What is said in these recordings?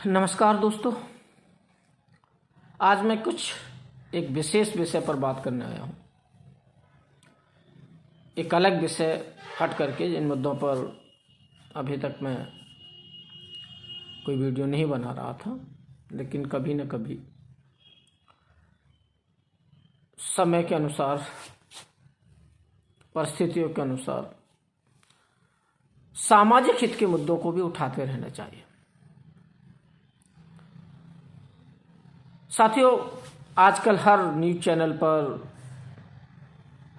नमस्कार दोस्तों। आज मैं एक विशेष विषय पर बात करने आया हूँ। एक अलग विषय हट करके, जिन मुद्दों पर अभी तक मैं कोई वीडियो नहीं बना रहा था, लेकिन कभी न कभी समय के अनुसार, परिस्थितियों के अनुसार सामाजिक हित के मुद्दों को भी उठाते रहना चाहिए। साथियों, आजकल हर न्यूज़ चैनल पर,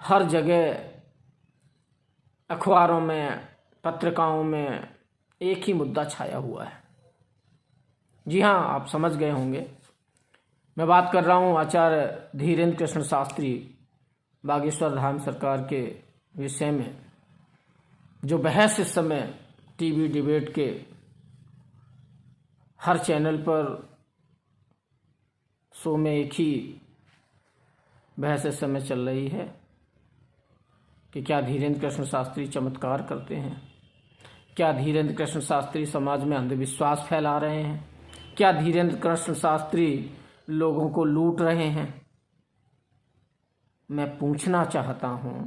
हर जगह, अखबारों में, पत्रिकाओं में एक ही मुद्दा छाया हुआ है। जी हाँ, आप समझ गए होंगे, मैं बात कर रहा हूँ आचार्य धीरेन्द्र कृष्ण शास्त्री बागेश्वर धाम सरकार के विषय में। जो बहस इस समय टीवी डिबेट के हर चैनल पर, शो में एक ही बहस इस समय चल रही है कि क्या धीरेन्द्र कृष्ण शास्त्री चमत्कार करते हैं, क्या धीरेन्द्र कृष्ण शास्त्री समाज में अंधविश्वास फैला रहे हैं, क्या धीरेन्द्र कृष्ण शास्त्री लोगों को लूट रहे हैं। मैं पूछना चाहता हूं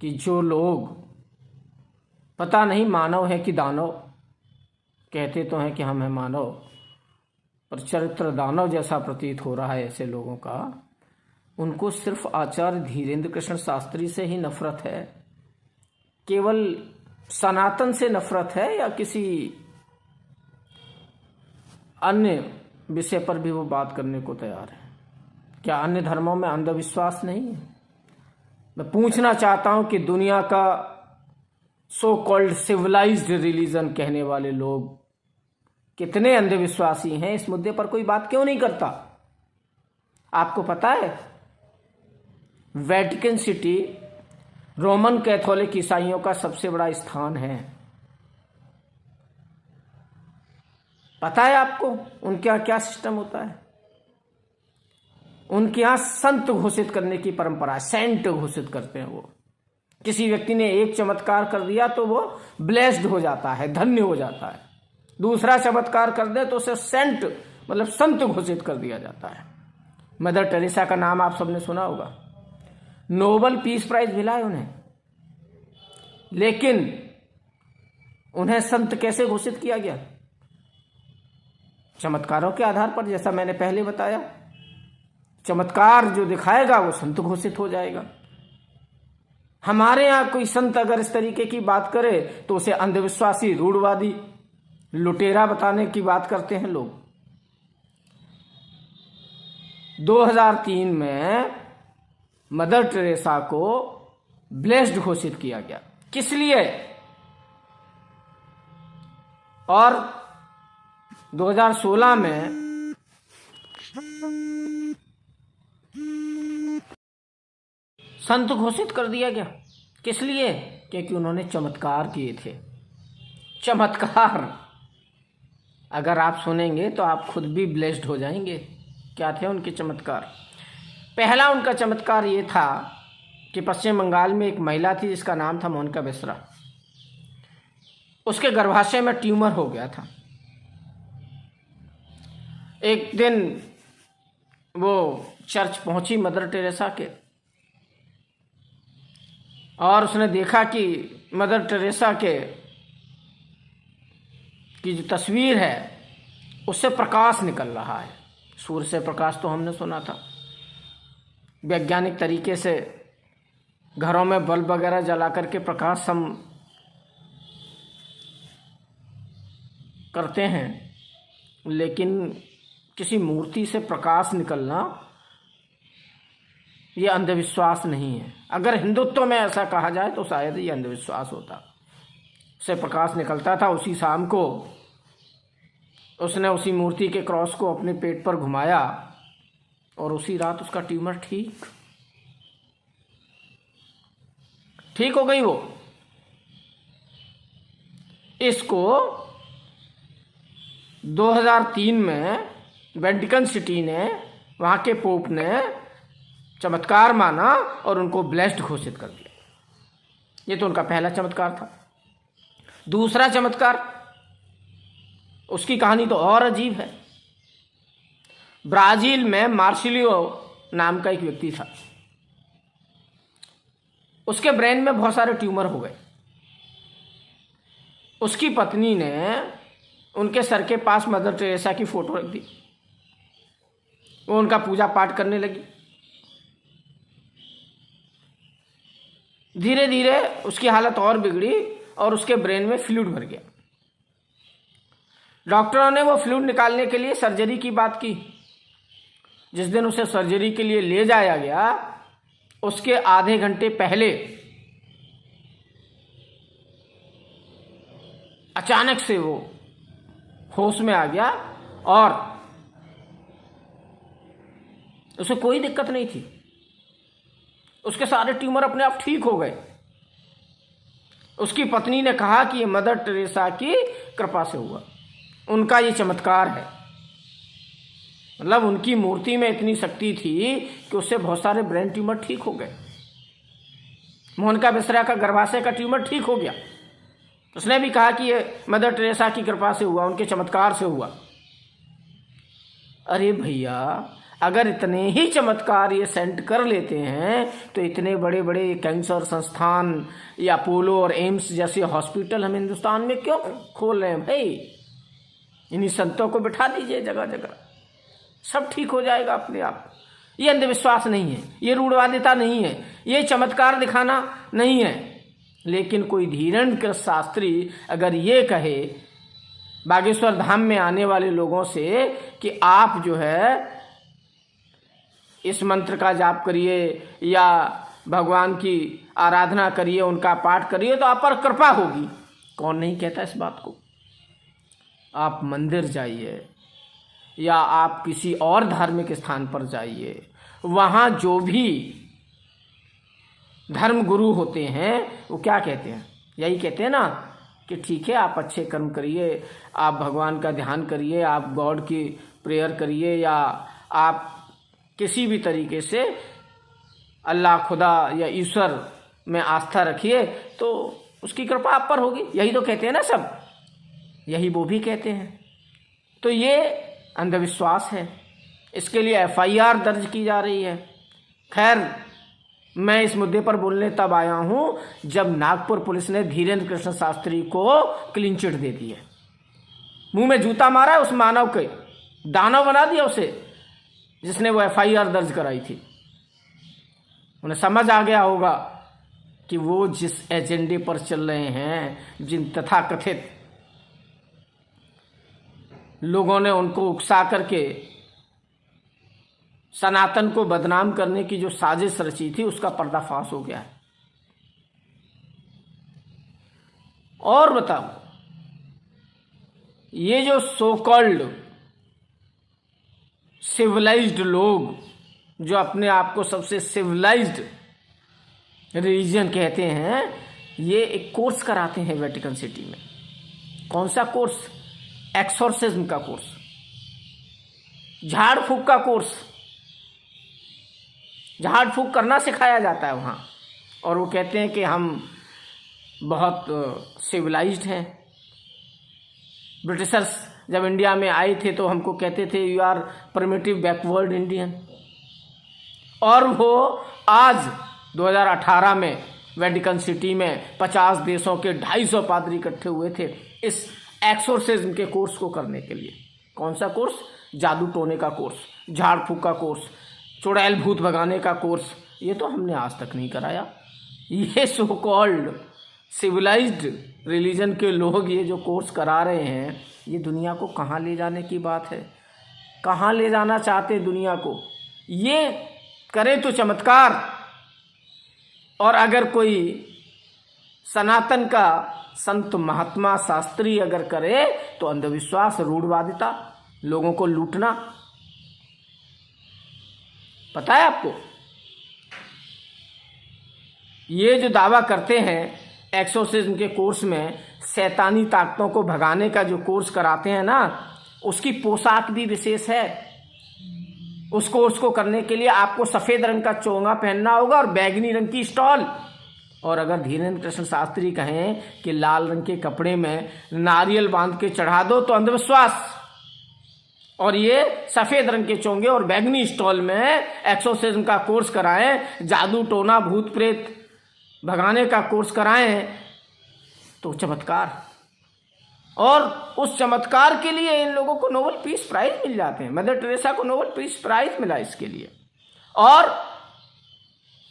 कि जो लोग, पता नहीं मानव है कि दानव, कहते तो हैं कि हम हैं मानव, पर चरित्र दानव जैसा प्रतीत हो रहा है ऐसे लोगों का, उनको सिर्फ आचार्य धीरेन्द्र कृष्ण शास्त्री से ही नफरत है? केवल सनातन से नफरत है या किसी अन्य विषय पर भी वो बात करने को तैयार है? क्या अन्य धर्मों में अंधविश्वास नहीं है? मैं पूछना चाहता हूं कि दुनिया का सो कॉल्ड सिविलाइज्ड रिलीजन कहने वाले लोग कितने अंधविश्वासी हैं, इस मुद्दे पर कोई बात क्यों नहीं करता? आपको पता है, वेटिकन सिटी रोमन कैथोलिक ईसाइयों का सबसे बड़ा स्थान है। पता है आपको उनके यहाँ क्या सिस्टम होता है? उनके यहाँ संत घोषित करने की परंपरा है, सेंट घोषित करते हैं वो। किसी व्यक्ति ने एक चमत्कार कर दिया तो वो ब्लेस्ड हो जाता है, धन्य हो जाता है। दूसरा चमत्कार कर दे तो उसे सेंट मतलब संत घोषित कर दिया जाता है। मदर टेरेसा का नाम आप सबने सुना होगा, नोबेल पीस प्राइज मिला है उन्हें, लेकिन उन्हें संत कैसे घोषित किया गया? चमत्कारों के आधार पर। जैसा मैंने पहले बताया, चमत्कार जो दिखाएगा वो संत घोषित हो जाएगा। हमारे यहां कोई संत अगर इस तरीके की बात करे तो उसे अंधविश्वासी, रूढ़वादी, लुटेरा बताने की बात करते हैं लोग। 2003 में मदर टेरेसा को ब्लेस्ड घोषित किया गया। किस लिए? और 2016 में संत घोषित कर दिया गया। किस लिए? क्योंकि उन्होंने चमत्कार किए थे। चमत्कार अगर आप सुनेंगे तो आप खुद भी ब्लेस्ड हो जाएंगे। क्या थे उनके चमत्कार? पहला उनका चमत्कार ये था कि पश्चिम बंगाल में एक महिला थी जिसका नाम था मोनिका बेसरा। उसके गर्भाशय में ट्यूमर हो गया था। एक दिन वो चर्च पहुंची मदर टेरेसा के, और उसने देखा कि मदर टेरेसा की जो तस्वीर है उससे प्रकाश निकल रहा है। सूर्य से प्रकाश तो हमने सुना था। वैज्ञानिक तरीके से घरों में बल्ब वगैरह जला करके प्रकाश हम करते हैं, लेकिन किसी मूर्ति से प्रकाश निकलना ये अंधविश्वास नहीं है। अगर हिंदुत्व में ऐसा कहा जाए तो शायद ये अंधविश्वास होता। से प्रकाश निकलता था। उसी शाम को उसने उसी मूर्ति के क्रॉस को अपने पेट पर घुमाया और उसी रात उसका ट्यूमर ठीक हो गई। वो इसको 2003 में वेटिकन सिटी ने, वहां के पोप ने चमत्कार माना और उनको ब्लेस्ड घोषित कर दिया। ये तो उनका पहला चमत्कार था। दूसरा चमत्कार, उसकी कहानी तो और अजीब है। ब्राजील में मार्सिलियो नाम का एक व्यक्ति था। उसके ब्रेन में बहुत सारे ट्यूमर हो गए। उसकी पत्नी ने उनके सर के पास मदर टेरेसा की फोटो रख दी। वो उनका पूजा पाठ करने लगी। धीरे धीरे उसकी हालत और बिगड़ी और उसके ब्रेन में फ्लूइड भर गया। डॉक्टरों ने वो फ्लूइड निकालने के लिए सर्जरी की बात की। जिस दिन उसे सर्जरी के लिए ले जाया गया, उसके आधे घंटे पहले अचानक से वो होश में आ गया और उसे कोई दिक्कत नहीं थी। उसके सारे ट्यूमर अपने आप ठीक हो गए। उसकी पत्नी ने कहा कि ये मदर टेरेसा की कृपा से हुआ, उनका ये चमत्कार है। मतलब उनकी मूर्ति में इतनी शक्ति थी कि उससे बहुत सारे ब्रेन ट्यूमर ठीक हो गए। मोहनका बेसरा का गर्भाशय का ट्यूमर ठीक हो गया। उसने भी कहा कि ये मदर टेरेसा की कृपा से हुआ, उनके चमत्कार से हुआ। अरे भैया, अगर इतने ही चमत्कार ये सेंट कर लेते हैं तो इतने बड़े बड़े कैंसर संस्थान या अपोलो और एम्स जैसे हॉस्पिटल हम हिंदुस्तान में क्यों खोल रहे हैं भाई? इन्हीं संतों को बिठा दीजिए जगह जगह, सब ठीक हो जाएगा अपने आप। ये अंधविश्वास नहीं है, ये रूढ़वादिता नहीं है, ये चमत्कार दिखाना नहीं है। लेकिन कोई धीरेन्द्र शास्त्री अगर ये कहे बागेश्वर धाम में आने वाले लोगों से कि आप जो है इस मंत्र का जाप करिए या भगवान की आराधना करिए, उनका पाठ करिए, तो आप पर कृपा होगी। कौन नहीं कहता इस बात को? आप मंदिर जाइए या आप किसी और धार्मिक स्थान पर जाइए, वहाँ जो भी धर्म गुरु होते हैं वो क्या कहते हैं? यही कहते हैं ना कि ठीक है, आप अच्छे कर्म करिए, आप भगवान का ध्यान करिए, आप गॉड की प्रेयर करिए, या आप किसी भी तरीके से अल्लाह, खुदा या ईश्वर में आस्था रखिए तो उसकी कृपा आप पर होगी। यही तो कहते हैं ना सब, यही वो भी कहते हैं। तो ये अंधविश्वास है, इसके लिए एफआईआर दर्ज की जा रही है। खैर, मैं इस मुद्दे पर बोलने तब आया हूं जब नागपुर पुलिस ने धीरेन्द्र कृष्ण शास्त्री को क्लीन चिट दे दी है। मुंह में जूता मारा है उस मानव के, दानव बना दिया उसे जिसने वो एफआईआर दर्ज कराई थी। उन्हें समझ आ गया होगा कि वो जिस एजेंडे पर चल रहे हैं, जिन तथाकथित लोगों ने उनको उकसा करके सनातन को बदनाम करने की जो साजिश रची थी, उसका पर्दाफाश हो गया है। और बताओ, ये जो सो कॉल्ड सिविलाइज्ड लोग जो अपने आप को सबसे सिविलाइज्ड रिलीजन कहते हैं, ये एक कोर्स कराते हैं वेटिकन सिटी में। कौन सा कोर्स? एक्सोर्सिज्म का कोर्स, झाड़ फूक का कोर्स। झाड़ फूक करना सिखाया जाता है वहाँ, और वो कहते हैं कि हम बहुत सिविलाइज्ड हैं। ब्रिटिशर्स जब इंडिया में आए थे तो हमको कहते थे you are primitive backward Indian, और वो आज 2018 में वेटिकन सिटी में 50 देशों के 250 पादरी इकट्ठे हुए थे इस एक्सोर्सिज्म के कोर्स को करने के लिए। कौन सा कोर्स? जादू टोने का कोर्स, झाड़ फूक का कोर्स, चुड़ैल भूत भगाने का कोर्स। ये तो हमने आज तक नहीं कराया। ये सो कॉल्ड सिविलाइज्ड रिलीजन के लोग ये जो कोर्स करा रहे हैं, ये दुनिया को कहाँ ले जाने की बात है? कहाँ ले जाना चाहते हैं दुनिया को? ये करे तो चमत्कार, और अगर कोई सनातन का संत महात्मा शास्त्री अगर करे तो अंधविश्वास, रूढ़वादिता, लोगों को लूटना। पता है आपको, ये जो दावा करते हैं एक्सोर्सिज्म के कोर्स में, शैतानी ताकतों को भगाने का जो कोर्स कराते हैं ना, उसकी पोशाक भी विशेष है। उस कोर्स को करने के लिए आपको सफेद रंग का चोंगा पहनना होगा और बैगनी रंग की स्टॉल, और अगर धीरेन्द्र कृष्ण शास्त्री कहें कि लाल रंग के कपड़े में नारियल बांध के चढ़ा दो तो अंधविश्वास, और ये सफेद रंग के चोंगे और बैगनी स्टॉल में एक्सोर्सिज्म का कोर्स कराएं, जादू टोना भूत प्रेत भगाने का कोर्स कराएं, तो चमत्कार। और उस चमत्कार के लिए इन लोगों को नोबेल पीस प्राइज मिल जाते हैं। मदर टेरेसा को नोबेल पीस प्राइज मिला इसके लिए। और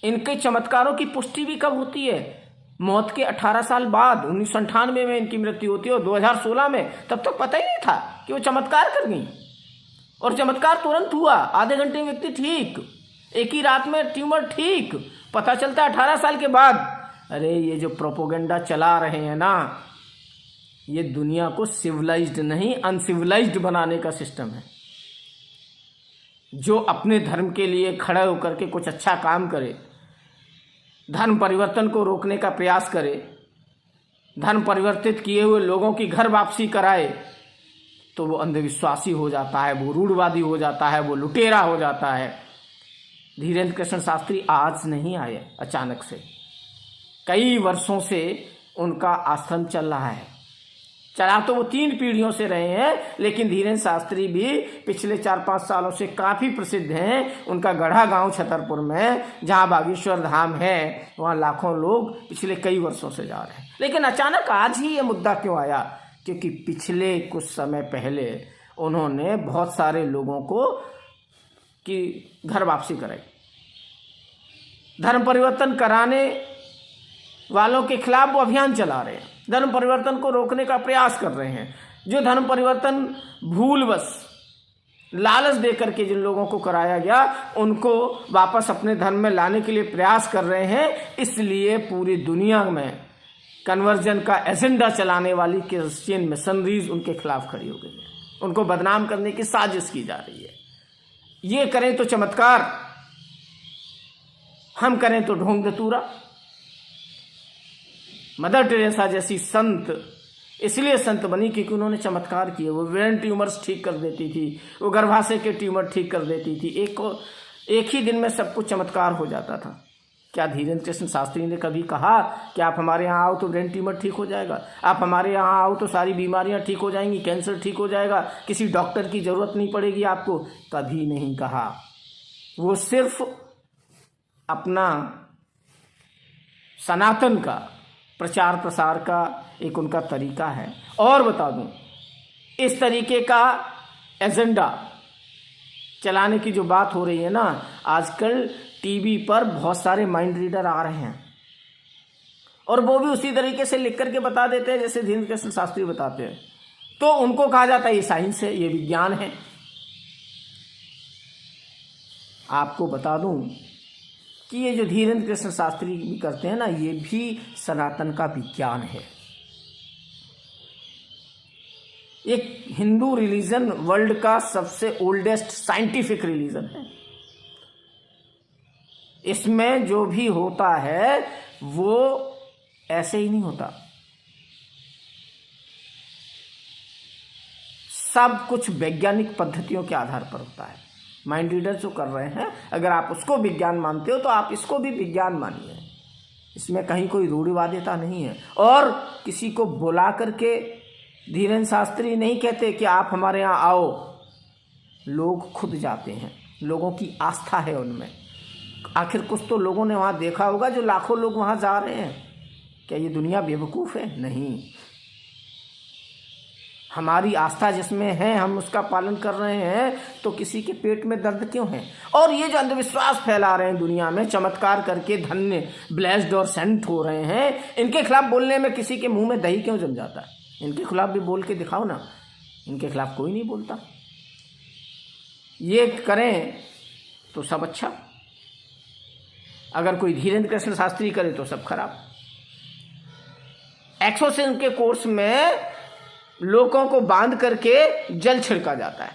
इनके चमत्कारों की पुष्टि भी कब होती है? मौत के 18 साल बाद 1998 में इनकी मृत्यु होती है और 2016 में। तब तक पता ही नहीं था कि वो चमत्कार कर गई, और चमत्कार तुरंत हुआ। आधे घंटे में व्यक्ति ठीक, एक ही रात में ट्यूमर ठीक। पता चलता है 18 साल के बाद। अरे ये जो प्रोपोगेंडा चला रहे हैं ना, ये दुनिया को सिविलाइज्ड नहीं अनसिविलाइज्ड बनाने का सिस्टम है। जो अपने धर्म के लिए खड़े होकर के कुछ अच्छा काम करे, धर्म परिवर्तन को रोकने का प्रयास करे, धर्म परिवर्तित किए हुए लोगों की घर वापसी कराए, तो वो अंधविश्वासी हो जाता है, वो रूढ़वादी हो जाता है, वो लुटेरा हो जाता है। धीरेन्द्र कृष्ण शास्त्री आज नहीं आए अचानक से, कई वर्षों से उनका आश्रम चल रहा है। चला तो वो 3 पीढ़ियों से रहे हैं, लेकिन धीरेन्द्र शास्त्री भी पिछले 4-5 सालों से काफ़ी प्रसिद्ध हैं। उनका गढ़ा गांव छतरपुर में, जहां बागेश्वर धाम है, वहां लाखों लोग पिछले कई वर्षों से जा रहे हैं। लेकिन अचानक आज ही ये मुद्दा क्यों आया? क्योंकि पिछले कुछ समय पहले उन्होंने बहुत सारे लोगों को की घर वापसी कराई। धर्म परिवर्तन कराने वालों के खिलाफ वो अभियान चला रहे हैं, धर्म परिवर्तन को रोकने का प्रयास कर रहे हैं। जो धर्म परिवर्तन भूलवश लालच देकर के जिन लोगों को कराया गया, उनको वापस अपने धर्म में लाने के लिए प्रयास कर रहे हैं। इसलिए पूरी दुनिया में कन्वर्जन का एजेंडा चलाने वाली क्रिश्चियन मिशनरीज उनके खिलाफ खड़ी हो गई है। उनको बदनाम करने की साजिश की जा रही है। ये करें तो चमत्कार, हम करें तो ढोंग धतूरा। मदर टेरेसा जैसी संत इसलिए संत बनी क्योंकि उन्होंने चमत्कार किए। वो ब्रेन ट्यूमर्स ठीक कर देती थी, वो गर्भाशय के ट्यूमर ठीक कर देती थी। एक ही दिन में सब कुछ चमत्कार हो जाता था। क्या धीरेन्द्र कृष्ण शास्त्री ने कभी कहा कि आप हमारे यहाँ आओ तो ब्रेन ट्यूमर ठीक हो जाएगा, आप हमारे यहाँ आओ तो सारी बीमारियाँ ठीक हो जाएंगी, कैंसर ठीक हो जाएगा, किसी डॉक्टर की ज़रूरत नहीं पड़ेगी आपको? कभी नहीं कहा। वो सिर्फ अपना सनातन का प्रचार प्रसार का एक उनका तरीका है। और बता दूं, इस तरीके का एजेंडा चलाने की जो बात हो रही है ना, आजकल टीवी पर बहुत सारे माइंड रीडर आ रहे हैं, और वो भी उसी तरीके से लिख करके बता देते हैं जैसे धीरेन्द्र कृष्ण शास्त्री बताते हैं। तो उनको कहा जाता है ये साइंस है, ये विज्ञान है। आपको बता दूं कि ये जो धीरेन्द्र कृष्ण शास्त्री भी करते हैं ना, ये भी सनातन का विज्ञान है। एक हिंदू रिलीजन वर्ल्ड का सबसे ओल्डेस्ट साइंटिफिक रिलीजन है। इसमें जो भी होता है वो ऐसे ही नहीं होता, सब कुछ वैज्ञानिक पद्धतियों के आधार पर होता है। माइंड रीडर जो कर रहे हैं, अगर आप उसको विज्ञान मानते हो तो आप इसको भी विज्ञान मानिए। इसमें कहीं कोई रूढ़िवादिता नहीं है। और किसी को बुला करके धीरेन्द्र शास्त्री नहीं कहते कि आप हमारे यहाँ आओ, लोग खुद जाते हैं, लोगों की आस्था है उनमें। आखिर कुछ तो लोगों ने वहाँ देखा होगा, जो लाखों लोग वहाँ जा रहे हैं। क्या ये दुनिया बेवकूफ़ है? नहीं। हमारी आस्था जिसमें है, हम उसका पालन कर रहे हैं, तो किसी के पेट में दर्द क्यों है? और ये जो अंधविश्वास फैला रहे हैं दुनिया में, चमत्कार करके धन्य ब्लेस्ड और सेंट हो रहे हैं, इनके खिलाफ बोलने में किसी के मुंह में दही क्यों जम जाता है? इनके खिलाफ भी बोल के दिखाओ ना। इनके खिलाफ कोई नहीं बोलता। ये करें तो सब अच्छा, अगर कोई धीरेन्द्र कृष्ण शास्त्री करे तो सब खराब। एक्सोर्सिज्म के कोर्स में लोगों को बांध करके जल छिड़का जाता है,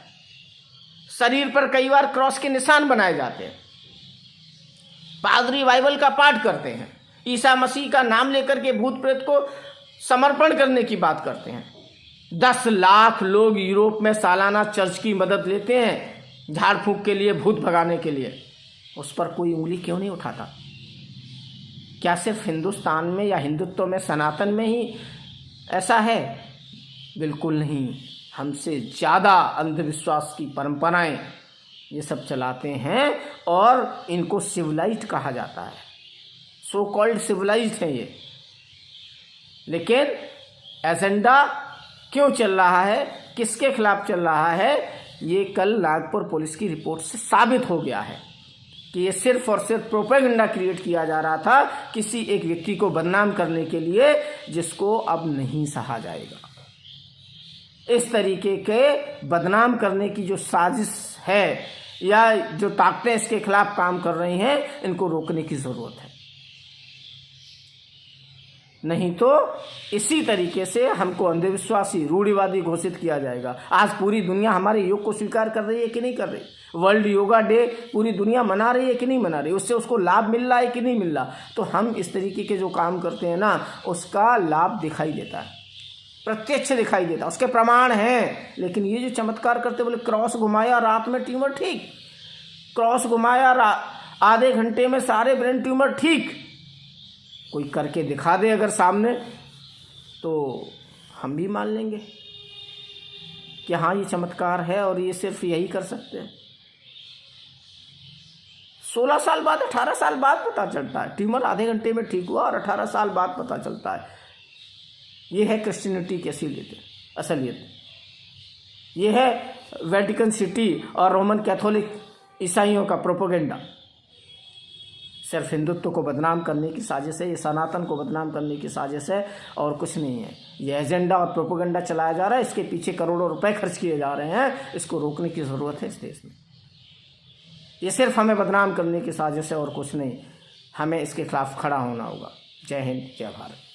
शरीर पर कई बार क्रॉस के निशान बनाए जाते हैं, पादरी बाइबल का पाठ करते हैं, ईसा मसीह का नाम लेकर के भूत प्रेत को समर्पण करने की बात करते हैं। 10 लाख लोग यूरोप में सालाना चर्च की मदद लेते हैं झाड़ फूंक के लिए, भूत भगाने के लिए। उस पर कोई उंगली क्यों नहीं उठाता? क्या सिर्फ हिंदुस्तान में या हिंदुत्व में, सनातन में ही ऐसा है? बिल्कुल नहीं। हमसे ज़्यादा अंधविश्वास की परंपराएं ये सब चलाते हैं और इनको सिविलाइज्ड कहा जाता है, सो कॉल्ड सिविलाइज्ड है ये। लेकिन एजेंडा क्यों चल रहा है, किसके खिलाफ चल रहा है, ये कल नागपुर पुलिस की रिपोर्ट से साबित हो गया है कि ये सिर्फ और सिर्फ प्रोपेगेंडा क्रिएट किया जा रहा था किसी एक व्यक्ति को बदनाम करने के लिए, जिसको अब नहीं सहा जाएगा। इस तरीके के बदनाम करने की जो साजिश है या जो ताकतें इसके खिलाफ काम कर रही हैं, इनको रोकने की जरूरत है। नहीं तो इसी तरीके से हमको अंधविश्वासी, रूढ़िवादी घोषित किया जाएगा। आज पूरी दुनिया हमारे योग को स्वीकार कर रही है कि नहीं कर रही? वर्ल्ड योगा डे पूरी दुनिया मना रही है कि नहीं मना रही? उससे उसको लाभ मिल रहा है कि नहीं मिल रहा? तो हम इस तरीके के जो काम करते हैं ना, उसका लाभ दिखाई देता है, प्रत्यक्ष दिखाई देता, उसके प्रमाण हैं। लेकिन ये जो चमत्कार करते, बोले क्रॉस घुमाया रात में ट्यूमर ठीक, क्रॉस घुमाया आधे घंटे में सारे ब्रेन ट्यूमर ठीक, कोई करके दिखा दे अगर सामने, तो हम भी मान लेंगे कि हाँ ये चमत्कार है और ये सिर्फ यही कर सकते हैं। 16 साल बाद, 18 साल बाद पता चलता है ट्यूमर आधे घंटे में ठीक हुआ, और 18 साल बाद पता चलता है। ये है क्रिश्चियनिटी की असलियत। ये है वेटिकन सिटी और रोमन कैथोलिक ईसाइयों का प्रोपेगेंडा। सिर्फ हिंदुत्व को बदनाम करने की साजिश है, ये सनातन को बदनाम करने की साजिश है और कुछ नहीं है। ये एजेंडा और प्रोपेगेंडा चलाया जा रहा है, इसके पीछे करोड़ों रुपए खर्च किए जा रहे हैं। इसको रोकने की ज़रूरत है इस देश में। ये सिर्फ हमें बदनाम करने की साजिश है और कुछ नहीं। हमें इसके खिलाफ खड़ा होना होगा। जय हिंद, जय भारत।